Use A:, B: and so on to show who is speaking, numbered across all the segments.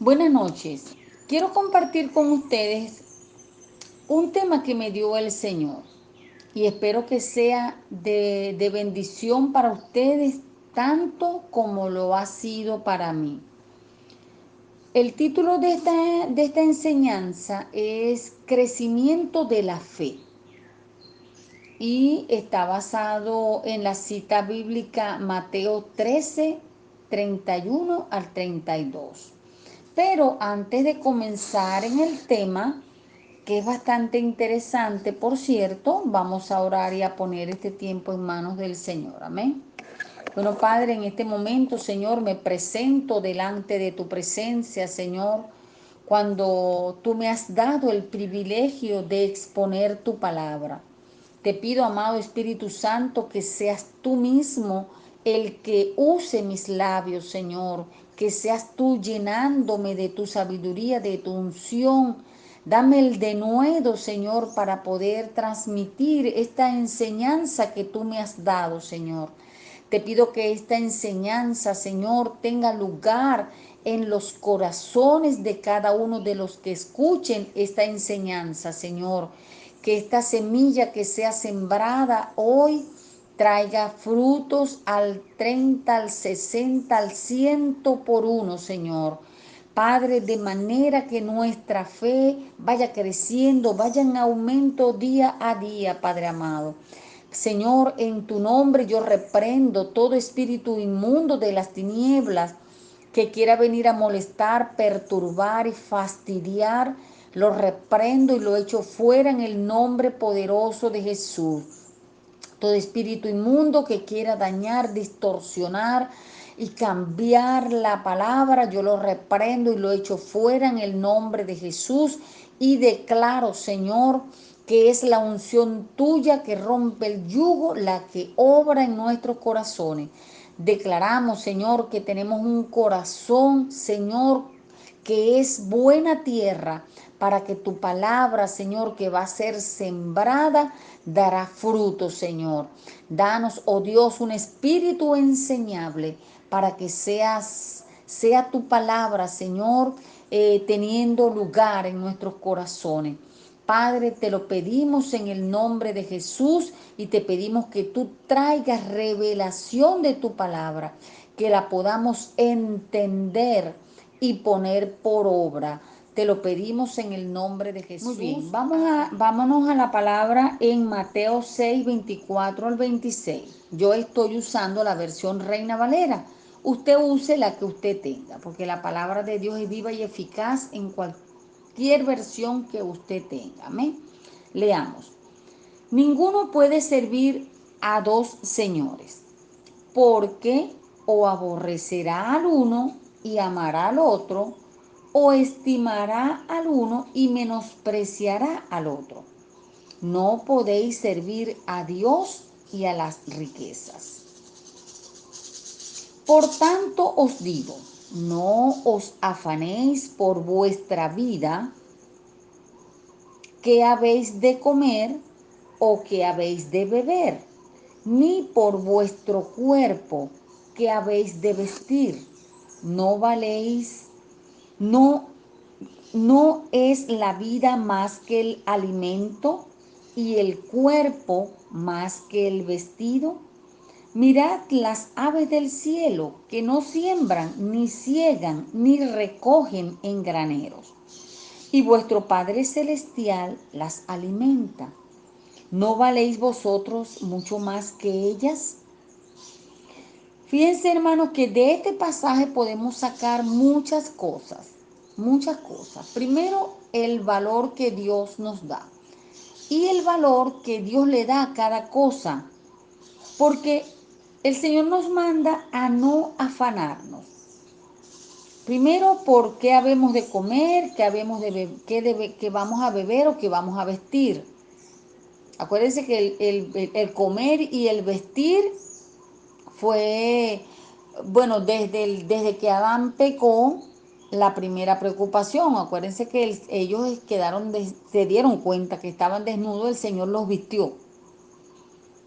A: Buenas noches. Quiero compartir con ustedes un tema que me dio el Señor y espero que sea de bendición para ustedes tanto como lo ha sido para mí. El título de esta enseñanza es Crecimiento de la Fe y está basado en la cita bíblica Mateo 13, 31 al 32. Pero antes de comenzar en el tema, que es bastante interesante, por cierto, vamos a orar y a poner este tiempo en manos del Señor. Amén. Bueno, Padre, en este momento, Señor, me presento delante de tu presencia, Señor, cuando tú me has dado el privilegio de exponer tu palabra. Te pido, amado Espíritu Santo, que seas tú mismo el que use mis labios, Señor, que seas tú llenándome de tu sabiduría, de tu unción. Dame el denuedo, Señor, para poder transmitir esta enseñanza que tú me has dado, Señor. Te pido que esta enseñanza, Señor, tenga lugar en los corazones de cada uno de los que escuchen esta enseñanza, Señor. Que esta semilla que sea sembrada hoy traiga frutos al 30, al 60, al 100 por uno, Señor. Padre, de manera que nuestra fe vaya creciendo, vaya en aumento día a día, Padre amado. Señor, en tu nombre yo reprendo todo espíritu inmundo de las tinieblas que quiera venir a molestar, perturbar y fastidiar. Lo reprendo y lo echo fuera en el nombre poderoso de Jesús. Todo espíritu inmundo que quiera dañar, distorsionar y cambiar la palabra, yo lo reprendo y lo echo fuera en el nombre de Jesús y declaro, Señor, que es la unción tuya que rompe el yugo, la que obra en nuestros corazones. Declaramos, Señor, que tenemos un corazón, Señor, que es buena tierra para que tu palabra, Señor, que va a ser sembrada, dará fruto, Señor. Danos, oh Dios, un espíritu enseñable para que sea tu palabra, Señor, teniendo lugar en nuestros corazones. Padre, te lo pedimos en el nombre de Jesús y te pedimos que tú traigas revelación de tu palabra, que la podamos entender y poner por obra. Te lo pedimos en el nombre de Jesús. Muy bien, vámonos a la palabra en Mateo 6, 24 al 26. Yo estoy usando la versión Reina Valera. Usted use la que usted tenga, porque la palabra de Dios es viva y eficaz en cualquier versión que usted tenga. Amén. Leamos. Ninguno puede servir a dos señores, porque o aborrecerá al uno y amará al otro, o estimará al uno y menospreciará al otro. No podéis servir a Dios y a las riquezas. Por tanto os digo, no os afanéis por vuestra vida, qué habéis de comer o qué habéis de beber, ni por vuestro cuerpo, qué habéis de vestir. No valéis, no, no es la vida más que el alimento y el cuerpo más que el vestido. Mirad las aves del cielo, que no siembran, ni ciegan, ni recogen en graneros, y vuestro Padre Celestial las alimenta. ¿No valéis vosotros mucho más que ellas? Fíjense, hermanos, que de este pasaje podemos sacar muchas cosas, muchas cosas. Primero, el valor que Dios nos da y el valor que Dios le da a cada cosa, porque el Señor nos manda a no afanarnos. Primero, por qué habemos de comer, qué habemos de qué vamos a beber o qué vamos a vestir. Acuérdense que el comer y el vestir fue, bueno, desde que Adán pecó, la primera preocupación. Acuérdense que ellos se dieron cuenta que estaban desnudos, el Señor los vistió.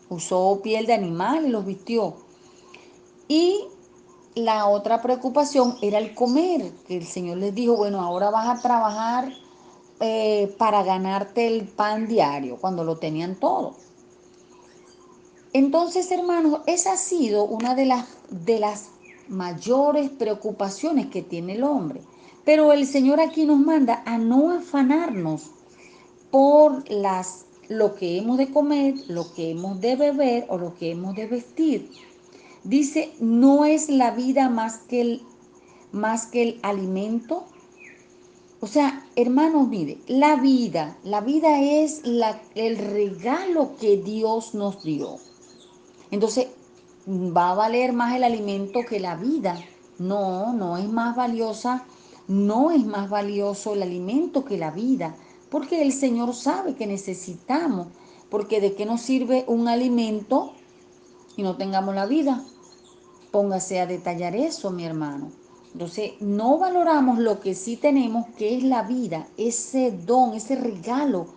A: Usó piel de animal y los vistió. Y la otra preocupación era el comer, que el Señor les dijo, bueno, ahora vas a trabajar para ganarte el pan diario, cuando lo tenían todo. Entonces, hermanos, esa ha sido una de las mayores preocupaciones que tiene el hombre. Pero el Señor aquí nos manda a no afanarnos por lo que hemos de comer, lo que hemos de beber o lo que hemos de vestir. Dice, no es la vida más que el alimento. O sea, hermanos, mire, la vida es el regalo que Dios nos dio. Entonces, ¿va a valer más el alimento que la vida? No, no es más valiosa, no es más valioso el alimento que la vida, porque el Señor sabe que necesitamos, porque ¿de qué nos sirve un alimento y no tengamos la vida? Póngase a detallar eso, mi hermano. Entonces, no valoramos lo que sí tenemos, que es la vida, ese don, ese regalo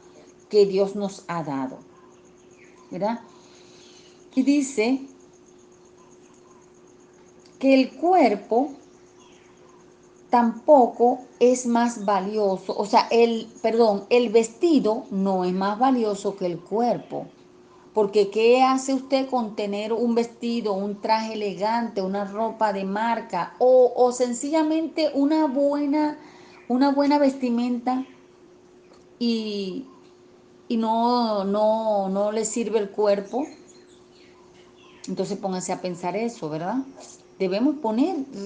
A: que Dios nos ha dado, ¿verdad? Y dice que el cuerpo tampoco es más valioso, o sea, el vestido no es más valioso que el cuerpo. Porque ¿qué hace usted con tener un vestido, un traje elegante, una ropa de marca o sencillamente una buena vestimenta y, y no le sirve el cuerpo? Entonces pónganse a pensar eso, ¿verdad? Debemos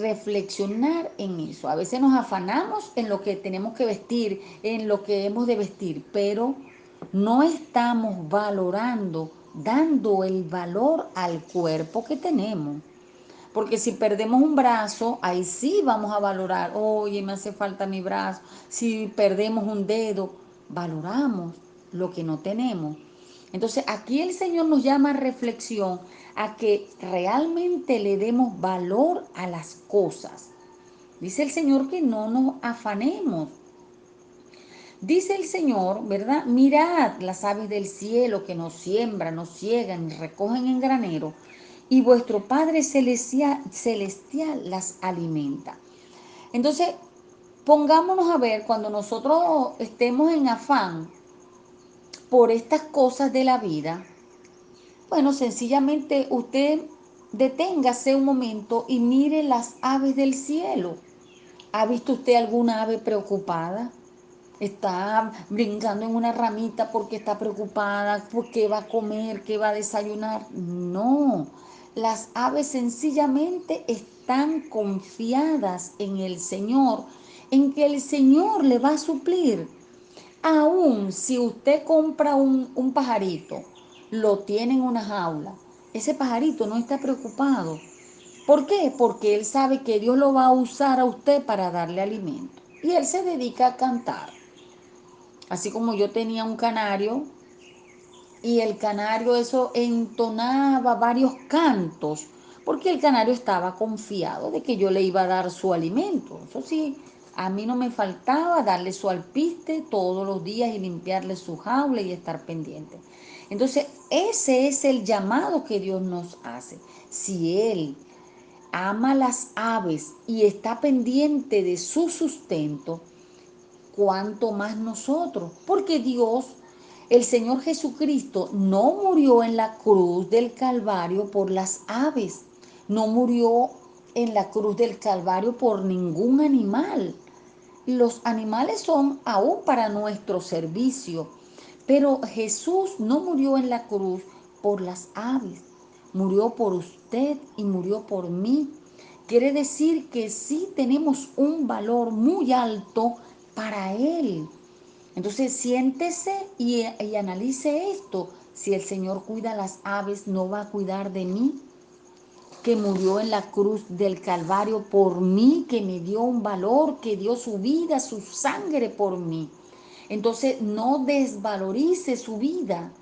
A: reflexionar en eso. A veces nos afanamos en lo que tenemos que vestir, en lo que hemos de vestir, pero no estamos valorando, dando el valor al cuerpo que tenemos. Porque si perdemos un brazo, ahí sí vamos a valorar, oye, me hace falta mi brazo. Si perdemos un dedo, valoramos lo que no tenemos. Entonces aquí el Señor nos llama a reflexión, a que realmente le demos valor a las cosas. Dice el Señor que no nos afanemos. Dice el Señor, ¿verdad? Mirad las aves del cielo que no siembran, no ciegan, ni recogen en granero, y vuestro Padre celestial las alimenta. Entonces, pongámonos a ver, cuando nosotros estemos en afán por estas cosas de la vida, bueno, sencillamente usted deténgase un momento y mire las aves del cielo. ¿Ha visto usted alguna ave preocupada? Está brincando en una ramita porque está preocupada por qué va a comer, qué va a desayunar. No, las aves sencillamente están confiadas en el Señor, en que el Señor le va a suplir. Aún si usted compra un pajarito, lo tiene en una jaula, ese pajarito no está preocupado. ¿Por qué? Porque él sabe que Dios lo va a usar a usted para darle alimento. Y él se dedica a cantar. Así como yo tenía un canario y el canario eso entonaba varios cantos, porque el canario estaba confiado de que yo le iba a dar su alimento. Eso sí, a mí no me faltaba darle su alpiste todos los días y limpiarle su jaula y estar pendiente. Entonces, ese es el llamado que Dios nos hace. Si Él ama las aves y está pendiente de su sustento, cuánto más nosotros, porque Dios, el Señor Jesucristo, no murió en la cruz del Calvario por las aves, no murió en la cruz del Calvario por ningún animal. Los animales son aún para nuestro servicio, pero Jesús no murió en la cruz por las aves, murió por usted y murió por mí. Quiere decir que sí tenemos un valor muy alto para Él. Entonces siéntese y analice esto. Si el Señor cuida las aves, ¿no va a cuidar de mí? Que murió en la cruz del Calvario por mí, que me dio un valor, que dio su vida, su sangre por mí. Entonces no desvalorice su vida,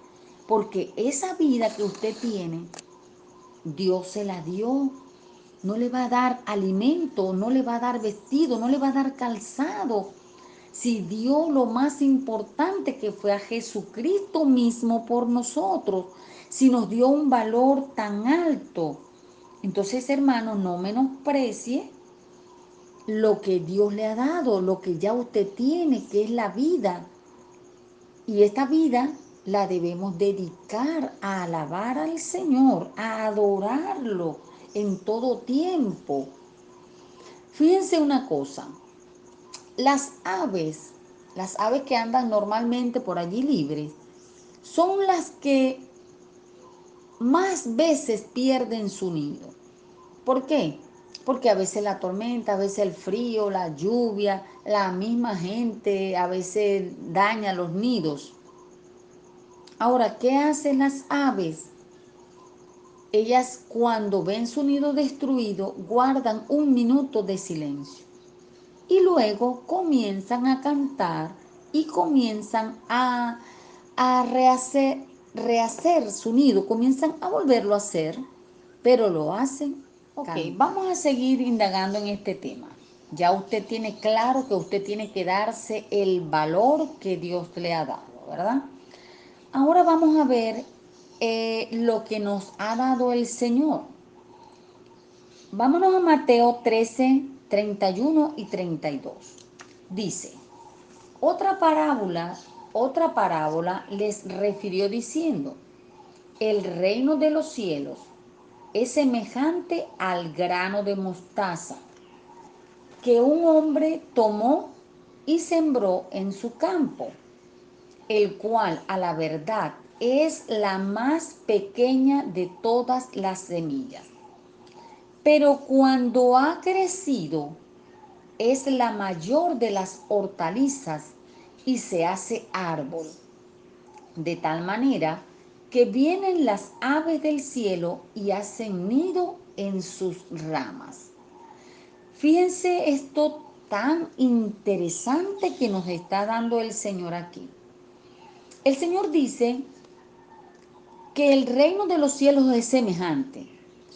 A: porque esa vida que usted tiene, Dios se la dio. No le va a dar alimento, no le va a dar vestido, no le va a dar calzado. Si dio lo más importante, que fue a Jesucristo mismo por nosotros, si nos dio un valor tan alto, Entonces, hermano, no menosprecie lo que Dios le ha dado, lo que ya usted tiene, que es la vida. Y esta vida la debemos dedicar a alabar al Señor, a adorarlo en todo tiempo. Fíjense una cosa, las aves, las aves que andan normalmente por allí libres, son las que más veces pierden su nido. ¿Por qué? Porque a veces la tormenta, a veces el frío, la lluvia, la misma gente a veces daña los nidos. Ahora, ¿qué hacen las aves? Ellas cuando ven su nido destruido guardan un minuto de silencio y luego comienzan a cantar y comienzan a rehacer su nido, comienzan a volverlo a hacer, pero lo hacen. Ok, vamos a seguir indagando en este tema. Ya usted tiene claro que usted tiene que darse el valor que Dios le ha dado, ¿verdad? Ahora vamos a ver lo que nos ha dado el Señor. Vámonos a Mateo 13, 31 y 32. Dice, otra parábola les refirió diciendo, el reino de los cielos es semejante al grano de mostaza que un hombre tomó y sembró en su campo, el cual a la verdad es la más pequeña de todas las semillas. Pero cuando ha crecido, es la mayor de las hortalizas y se hace árbol, de tal manera que vienen las aves del cielo y hacen nido en sus ramas. Fíjense esto tan interesante que nos está dando el Señor aquí. El Señor dice que el reino de los cielos es semejante.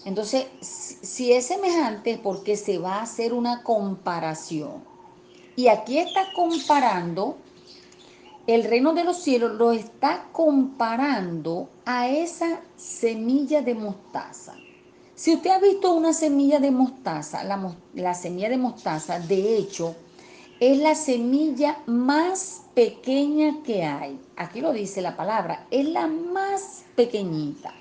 A: Entonces, si es semejante es porque se va a hacer una comparación. Y aquí está comparando, el reino de los cielos lo está comparando a esa semilla de mostaza. Si usted ha visto una semilla de mostaza, la semilla de mostaza, de hecho, es la semilla más pequeña que hay. Aquí lo dice la palabra, es la más pequeñita.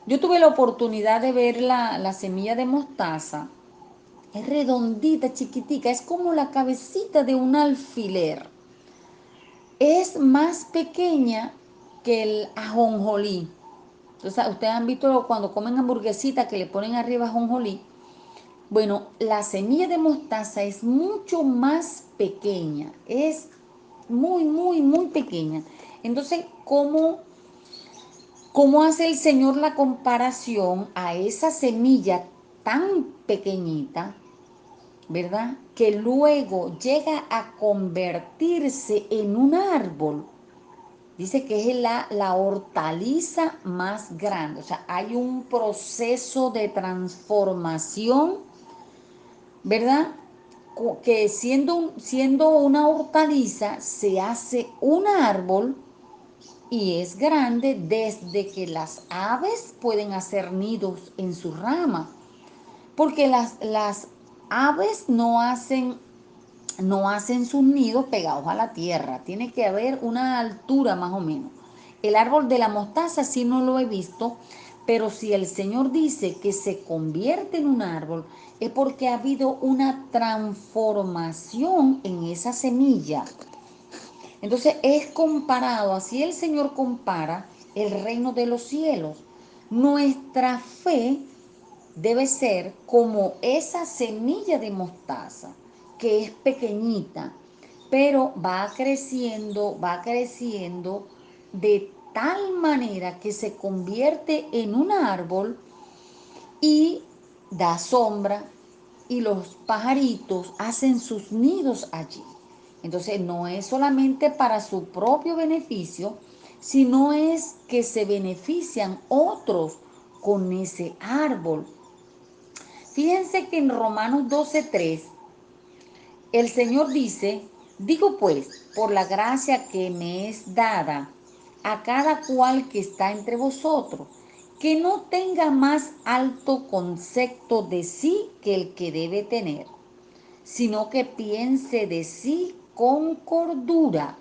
A: Yo tuve la oportunidad de ver la semilla de mostaza. Es redondita, chiquitica, es como la cabecita de un alfiler. Es más pequeña que el ajonjolí. Entonces, ustedes han visto cuando comen hamburguesita que le ponen arriba ajonjolí. Bueno, la semilla de mostaza es mucho más pequeña, es muy, muy, muy pequeña. Entonces, ¿cómo hace el Señor la comparación a esa semilla tan pequeñita, verdad? Que luego llega a convertirse en un árbol. Dice que es la hortaliza más grande. O sea, hay un proceso de transformación, ¿verdad? Que siendo una hortaliza se hace un árbol y es grande desde que las aves pueden hacer nidos en su rama. Porque las aves no hacen sus nidos pegados a la tierra. Tiene que haber una altura más o menos. El árbol de la mostaza sí no lo he visto, pero si el Señor dice que se convierte en un árbol, es porque ha habido una transformación en esa semilla. Entonces es comparado, así el Señor compara el reino de los cielos. Nuestra fe debe ser como esa semilla de mostaza, que es pequeñita, pero va creciendo de tal manera que se convierte en un árbol y da sombra y los pajaritos hacen sus nidos allí. Entonces no es solamente para su propio beneficio, sino es que se benefician otros con ese árbol. Fíjense que en Romanos 12:3 el Señor dice, digo pues, por la gracia que me es dada a cada cual que está entre vosotros, que no tenga más alto concepto de sí que el que debe tener, sino que piense de sí con cordura,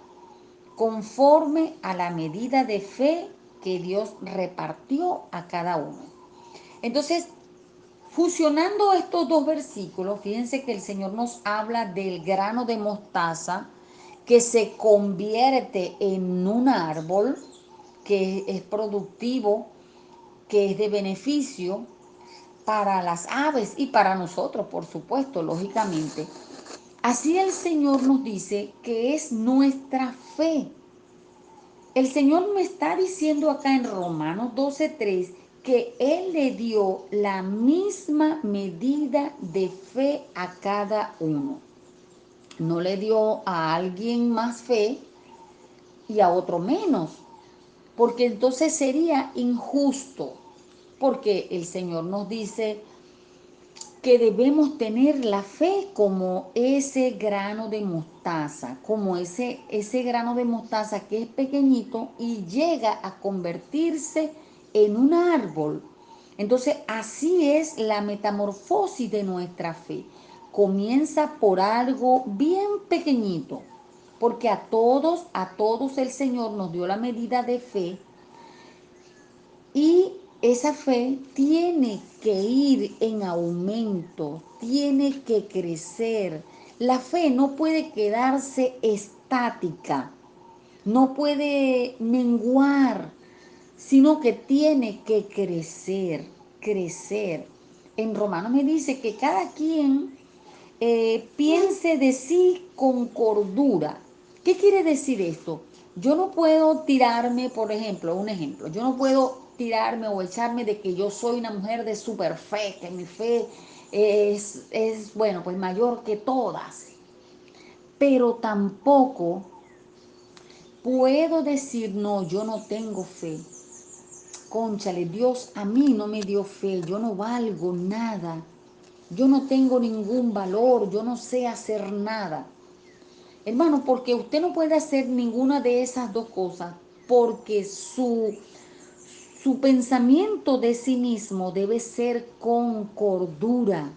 A: conforme a la medida de fe que Dios repartió a cada uno. Entonces, fusionando estos dos versículos, fíjense que el Señor nos habla del grano de mostaza que se convierte en un árbol que es productivo, que es de beneficio para las aves y para nosotros, por supuesto, lógicamente. Así el Señor nos dice que es nuestra fe. El Señor me está diciendo acá en Romanos 12:3 que Él le dio la misma medida de fe a cada uno. No le dio a alguien más fe y a otro menos, porque entonces sería injusto, porque el Señor nos dice que debemos tener la fe como ese grano de mostaza, como ese grano de mostaza que es pequeñito y llega a convertirse en un árbol. Entonces, así es la metamorfosis de nuestra fe. Comienza por algo bien pequeñito, porque a todos el Señor nos dio la medida de fe y esa fe tiene que ir en aumento, tiene que crecer. La fe no puede quedarse estática, no puede menguar, sino que tiene que crecer, crecer. En Romanos me dice que cada quien piense de sí con cordura. ¿Qué quiere decir esto? Yo no puedo tirarme, por ejemplo, un ejemplo, yo no puedo tirarme o echarme de que yo soy una mujer de super fe, que mi fe bueno, pues mayor que todas, pero tampoco puedo decir, no, yo no tengo fe. Cónchale, Dios a mí no me dio fe, yo no valgo nada, yo no tengo ningún valor, yo no sé hacer nada. Hermano, porque usted no puede hacer ninguna de esas dos cosas, porque su pensamiento de sí mismo debe ser con cordura,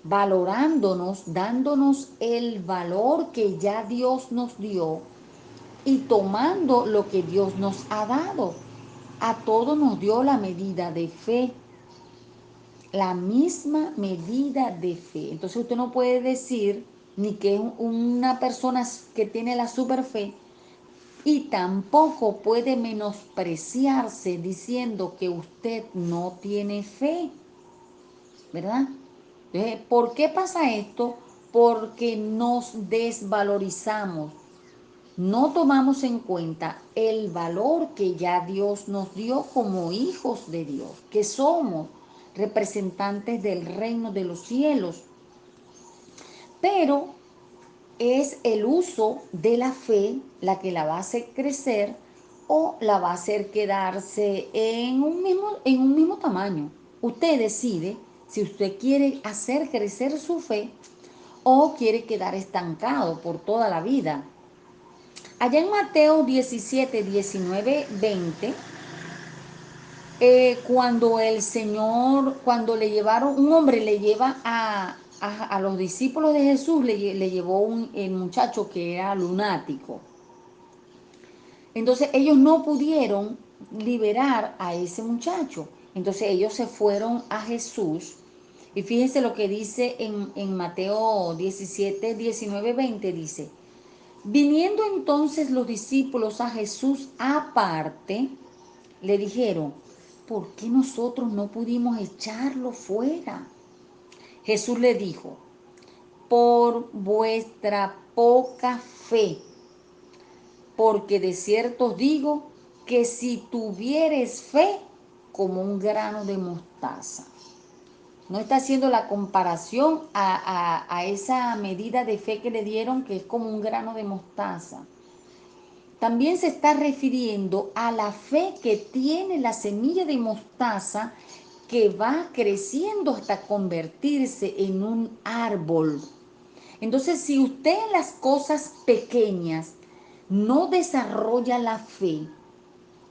A: valorándonos, dándonos el valor que ya Dios nos dio y tomando lo que Dios nos ha dado. A todos nos dio la medida de fe, la misma medida de fe. Entonces usted no puede decir ni que es una persona que tiene la super fe y tampoco puede menospreciarse diciendo que usted no tiene fe, ¿verdad? ¿Por qué pasa esto? Porque nos desvalorizamos, no tomamos en cuenta el valor que ya Dios nos dio como hijos de Dios, que somos representantes del reino de los cielos. Pero es el uso de la fe la que la va a hacer crecer o la va a hacer quedarse en un mismo tamaño. Usted decide si usted quiere hacer crecer su fe o quiere quedar estancado por toda la vida. Allá en Mateo 17, 19, 20, cuando el Señor, cuando le llevaron, un hombre le lleva a los discípulos de Jesús, le llevó el muchacho que era lunático. Entonces ellos no pudieron liberar a ese muchacho. Entonces ellos se fueron a Jesús. Y fíjense lo que dice en Mateo 17, 19, 20, dice, viniendo entonces los discípulos a Jesús aparte, le dijeron, ¿por qué nosotros no pudimos echarlo fuera? Jesús le dijo, por vuestra poca fe, porque de cierto os digo que si tuvieres fe como un grano de mostaza. No está haciendo la comparación a esa medida de fe que le dieron, que es como un grano de mostaza. También se está refiriendo a la fe que tiene la semilla de mostaza que va creciendo hasta convertirse en un árbol. Entonces, si usted en las cosas pequeñas no desarrolla la fe,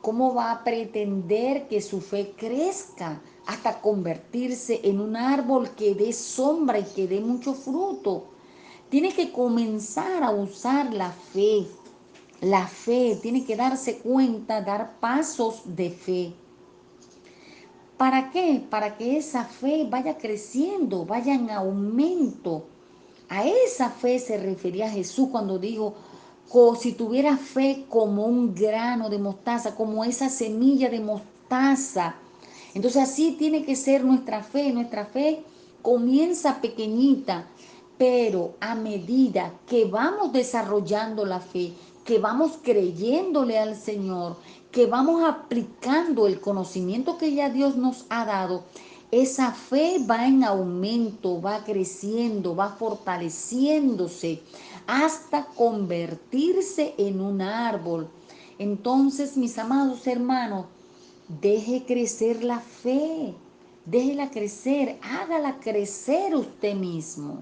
A: ¿Cómo va a pretender que su fe crezca hasta convertirse en un árbol que dé sombra y que dé mucho fruto? Tiene que comenzar a usar la fe. La fe tiene que darse cuenta, dar pasos de fe. ¿Para qué? Para que esa fe vaya creciendo, vaya en aumento. A esa fe se refería Jesús cuando dijo, si tuviera fe como un grano de mostaza, como esa semilla de mostaza. Entonces así tiene que ser nuestra fe. Nuestra fe comienza pequeñita, pero a medida que vamos desarrollando la fe, que vamos creyéndole al Señor, que vamos aplicando el conocimiento que ya Dios nos ha dado, esa fe va en aumento, va creciendo, va fortaleciéndose hasta convertirse en un árbol. Entonces, mis amados hermanos, deje crecer la fe, déjela crecer, hágala crecer usted mismo.